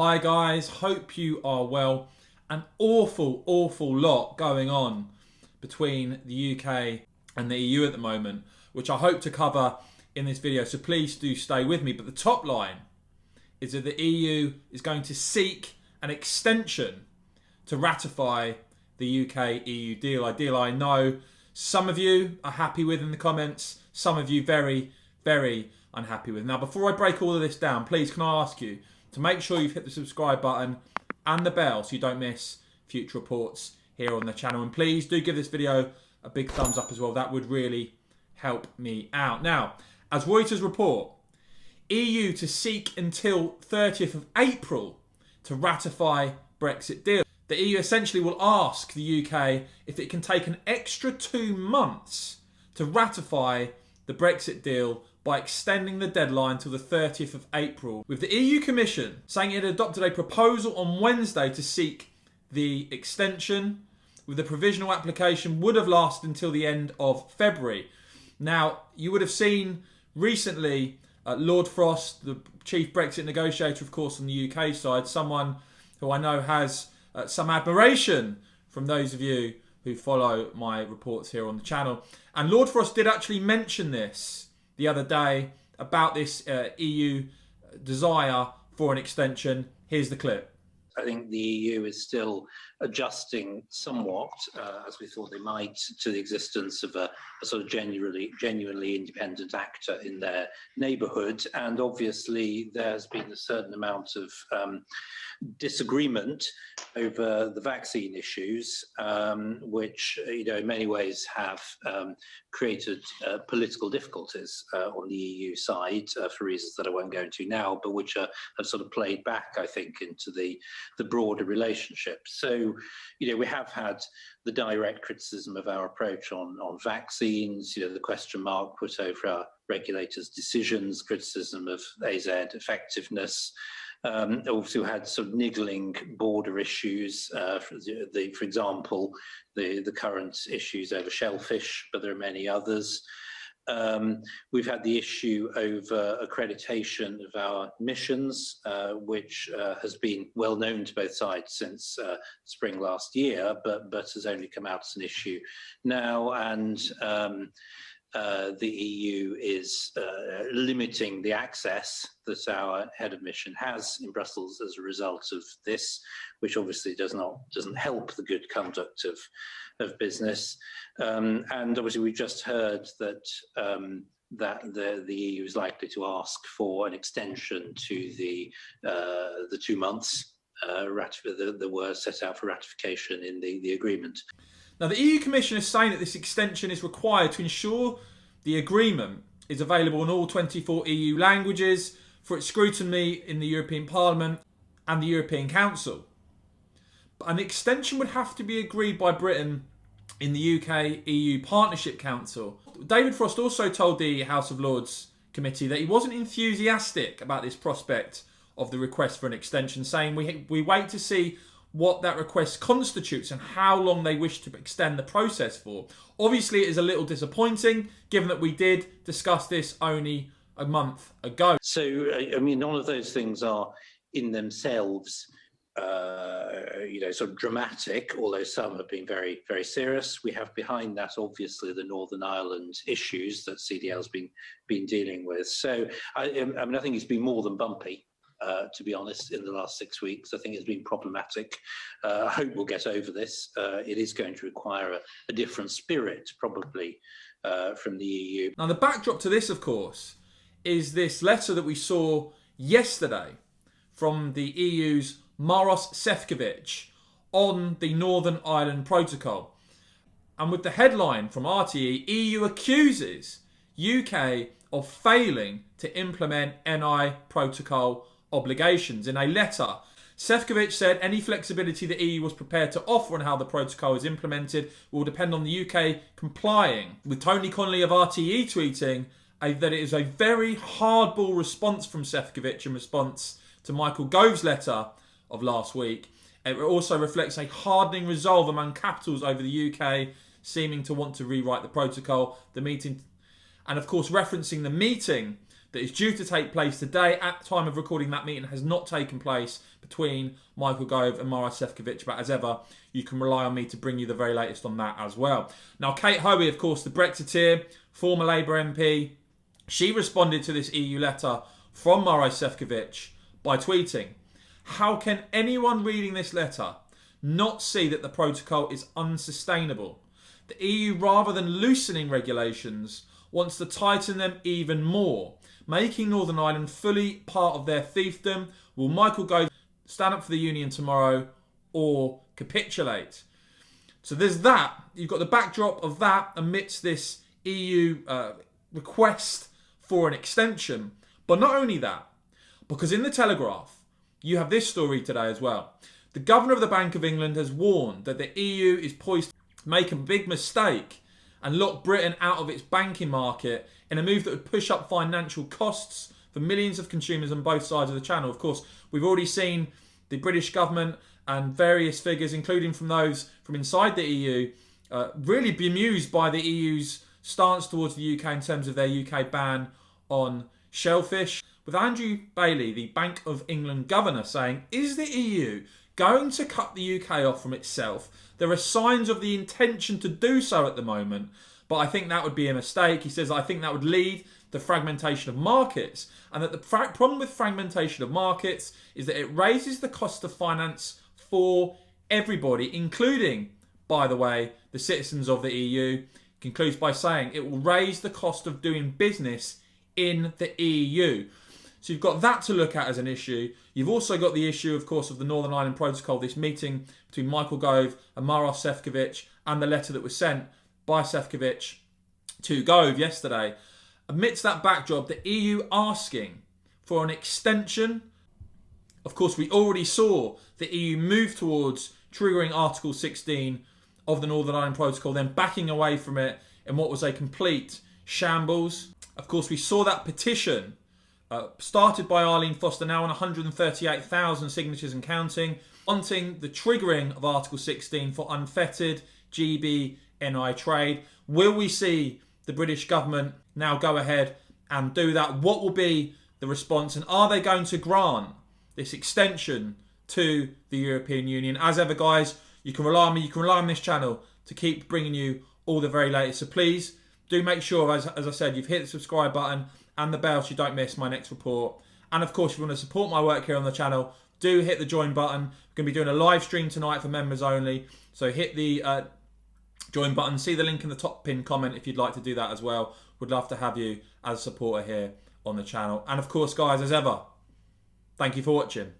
Hi guys, hope you are well. An awful lot going on between the UK and the EU at the moment, which I hope to cover in this video, so please do stay with me. But the top line is that the EU is going to seek an extension to ratify the UK-EU deal. A deal I know some of you are happy with in the comments, some of you very unhappy with. Now, before I break all of this down, please can I ask you to make sure you've hit the subscribe button and the bell so you don't miss future reports here on the channel. And please do give this video a big thumbs up as well. That would really help me out. Now, as Reuters report, EU to seek until 30th of April to ratify Brexit deal. The EU essentially will ask the UK if it can take an extra 2 months to ratify the Brexit deal by extending the deadline till the 30th of April, with the EU Commission saying it adopted a proposal on Wednesday to seek the extension, with the provisional application would have lasted until the end of February. Now, you would have seen recently Lord Frost, the chief Brexit negotiator, of course, on the UK side, someone who I know has some admiration from those of you who follow my reports here on the channel. And Lord Frost did actually mention this the other day about this EU desire for an extension. Here's the clip. I think the EU is still adjusting somewhat, as we thought they might, to the existence of a sort of genuinely independent actor in their neighbourhood. And obviously there's been a certain amount of disagreement over the vaccine issues, which, in many ways have created political difficulties on the EU side for reasons that I won't go into now, but which have sort of played back, I think, into the broader relationship. So, we have had the direct criticism of our approach on vaccines, the question mark put over our regulators' decisions, criticism of AZ effectiveness. Also had sort of niggling border issues, for example, the current issues over shellfish, but there are many others. We've had the issue over accreditation of our missions, which has been well known to both sides since spring last year, but has only come out as an issue now. And the EU is limiting the access that our head of mission has in Brussels as a result of this, which obviously doesn't help the good conduct of business. And obviously we've just heard that the EU is likely to ask for an extension to the 2 months that were set out for ratification in the agreement. Now, the EU Commission is saying that this extension is required to ensure the agreement is available in all 24 EU languages for its scrutiny in the European Parliament and the European Council. But an extension would have to be agreed by Britain in the UK-EU Partnership Council. David Frost also told the House of Lords committee that he wasn't enthusiastic about this prospect of the request for an extension, saying we wait to see what that request constitutes and how long they wish to extend the process for. Obviously, it is a little disappointing, given that we did discuss this only a month ago. So, none of those things are in themselves, sort of dramatic, although some have been very serious. We have behind that, obviously, the Northern Ireland issues that CDL's been dealing with. So, I think it's been more than bumpy. To be honest, in the last 6 weeks. I think it's been problematic. I hope we'll get over this. It is going to require a different spirit, probably, from the EU. Now, the backdrop to this, of course, is this letter that we saw yesterday from the EU's Maros Sefcovic on the Northern Ireland Protocol. And with the headline from RTE, EU accuses UK of failing to implement NI protocol obligations. In a letter, Sefcovic said any flexibility the EU was prepared to offer on how the protocol is implemented will depend on the UK complying, with Tony Connolly of RTE tweeting that it is a very hardball response from Sefcovic in response to Michael Gove's letter of last week. It also reflects a hardening resolve among capitals over the UK seeming to want to rewrite the protocol. The meeting, and of course referencing the meeting that is due to take place today. At the time of recording, that meeting has not taken place between Michael Gove and Maros Sefcovic, but as ever, you can rely on me to bring you the very latest on that as well. Now, Kate Hoey, of course, the Brexiteer, former Labour MP, she responded to this EU letter from Maros Sefcovic by tweeting, "How can anyone reading this letter not see that the protocol is unsustainable? The EU, rather than loosening regulations, wants to tighten them even more, making Northern Ireland fully part of their fiefdom. Will Michael Gove stand up for the Union tomorrow or capitulate?" So there's that. You've got the backdrop of that amidst this EU request for an extension. But not only that, because in the Telegraph, you have this story today as well. The Governor of the Bank of England has warned that the EU is poised to make a big mistake and lock Britain out of its banking market in a move that would push up financial costs for millions of consumers on both sides of the channel. Of course, we've already seen the British government and various figures, including from those from inside the EU, really bemused by the EU's stance towards the UK in terms of their UK ban on shellfish. With Andrew Bailey, the Bank of England governor, saying, "Is the EU going to cut the UK off from itself? There are signs of the intention to do so at the moment, but I think that would be a mistake." He says, "I think that would lead to fragmentation of markets, and that the problem with fragmentation of markets is that it raises the cost of finance for everybody, including, by the way, the citizens of the EU." He concludes by saying it will raise the cost of doing business in the EU. So you've got that to look at as an issue. You've also got the issue, of course, of the Northern Ireland Protocol, this meeting between Michael Gove and Maros Sefcovic, and the letter that was sent by Sefcovic to Gove yesterday. Amidst that backdrop, the EU asking for an extension. Of course, we already saw the EU move towards triggering Article 16 of the Northern Ireland Protocol, then backing away from it in what was a complete shambles. Of course, we saw that petition started by Arlene Foster, now on 138,000 signatures and counting, wanting the triggering of Article 16 for unfettered GB/NI trade. Will we see the British government now go ahead and do that? What will be the response, and are they going to grant this extension to the European Union? As ever, guys, you can rely on me, you can rely on this channel to keep bringing you all the very latest. So please do make sure, as I said, you've hit the subscribe button and the bell so you don't miss my next report. And of course, if you want to support my work here on the channel, do hit the join button. We're going to be doing a live stream tonight for members only. So hit the join button. See the link in the top pinned comment if you'd like to do that as well. Would love to have you as a supporter here on the channel. And of course, guys, as ever, thank you for watching.